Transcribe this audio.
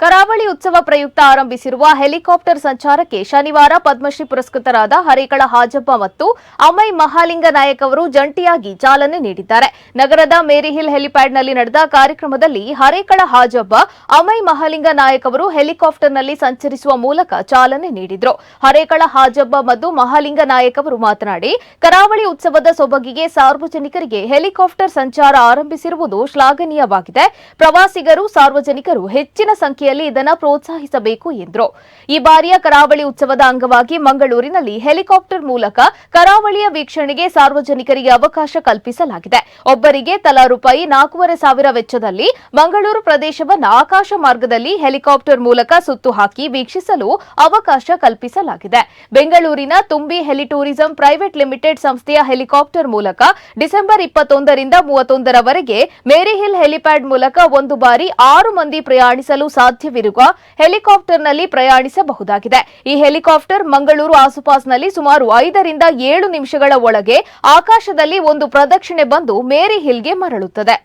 ಕರಾವಳಿ ಉತ್ಸವ ಪ್ರಯುಕ್ತ ಆರಂಭಿಸಿರುವ ಹೆಲಿಕಾಪ್ಟರ್ ಸಂಚಾರಕ್ಕೆ ಶನಿವಾರ ಪದ್ಮಶ್ರೀ ಪುರಸ್ಕೃತರಾದ ಹರೇಕಳ ಹಾಜಬ್ಬ ಮತ್ತು ಅಮೈ ಮಹಾಲಿಂಗ ನಾಯಕ್ ಅವರು ಜಂಟಿಯಾಗಿ ಚಾಲನೆ ನೀಡಿದ್ದಾರೆ. ನಗರದ ಮೇರಿ ಹಿಲ್ ಹೆಲಿಪ್ಯಾಡ್ನಲ್ಲಿ ನಡೆದ ಕಾರ್ಯಕ್ರಮದಲ್ಲಿ ಹರೇಕಳ ಹಾಜಬ್ಬ, ಅಮೈ ಮಹಾಲಿಂಗ ನಾಯಕ್ ಅವರು ಹೆಲಿಕಾಪ್ಟರ್ನಲ್ಲಿ ಸಂಚರಿಸುವ ಮೂಲಕ ಚಾಲನೆ ನೀಡಿದರು. ಹರೇಕಳ ಹಾಜಬ್ಬ ಮತ್ತು ಮಹಾಲಿಂಗ ನಾಯಕ್ ಅವರು ಮಾತನಾಡಿ, ಕರಾವಳಿ ಉತ್ಸವದ ಸೊಬಗಿಗೆ ಸಾರ್ವಜನಿಕರಿಗೆ ಹೆಲಿಕಾಪ್ಟರ್ ಸಂಚಾರ ಆರಂಭಿಸಿರುವುದು ಶ್ಲಾಘನೀಯವಾಗಿದೆ. ಪ್ರವಾಸಿಗರು, ಸಾರ್ವಜನಿಕರು ಹೆಚ್ಚಿನ ಸಂಖ್ಯೆಯಲ್ಲಿ ಇದನ್ನು ಪ್ರೋತ್ಸಾಹಿಸಬೇಕು ಎಂದರು. ಈ ಬಾರಿಯ ಕರಾವಳಿ ಉತ್ಸವದ ಅಂಗವಾಗಿ ಮಂಗಳೂರಿನಲ್ಲಿ ಹೆಲಿಕಾಪ್ಟರ್ ಮೂಲಕ ಕರಾವಳಿಯ ವೀಕ್ಷಣೆಗೆ ಸಾರ್ವಜನಿಕರಿಗೆ ಅವಕಾಶ ಕಲ್ಪಿಸಲಾಗಿದೆ. ಒಬ್ಬರಿಗೆ ತಲಾ ₹4,500 ವೆಚ್ಚದಲ್ಲಿ ಮಂಗಳೂರು ಪ್ರದೇಶವನ್ನು ಆಕಾಶ ಮಾರ್ಗದಲ್ಲಿ ಹೆಲಿಕಾಪ್ಟರ್ ಮೂಲಕ ಸುತ್ತು ಹಾಕಿ ವೀಕ್ಷಿಸಲು ಅವಕಾಶ ಕಲ್ಪಿಸಲಾಗಿದೆ. ಬೆಂಗಳೂರಿನ ತುಂಬಿ ಹೆಲಿ ಟೂರಿಸಂ ಪ್ರೈವೇಟ್ ಲಿಮಿಟೆಡ್ ಸಂಸ್ಥೆಯ ಹೆಲಿಕಾಪ್ಟರ್ ಮೂಲಕ ಡಿಸೆಂಬರ್ 21ರಿಂದ 31ರವರೆಗೆ ಮೇರಿ ಹಿಲ್ ಹೆಲಿಪ್ಯಾಡ್ ಮೂಲಕ ಒಂದು ಬಾರಿ 6 ಮಂದಿ ಪ್ರಯಾಣಿಸಲು ಸಾಧ್ಯವಿರುವ ಹೆಲಿಕಾಪ್ಟರ್ನಲ್ಲಿ ಪ್ರಯಾಣಿಸಬಹುದಾಗಿದೆ. ಈ ಹೆಲಿಕಾಪ್ಟರ್ ಮಂಗಳೂರು ಆಸುಪಾಸಿನಲ್ಲಿ ಸುಮಾರು 5ರಿಂದ 7 ನಿಮಿಷಗಳ ಒಳಗೆ ಆಕಾಶದಲ್ಲಿ ಒಂದು ಪ್ರದಕ್ಷಿಣೆ ಬಂದು ಮೇರಿ ಹಿಲ್ಗೆ ಮರಳುತ್ತದೆ.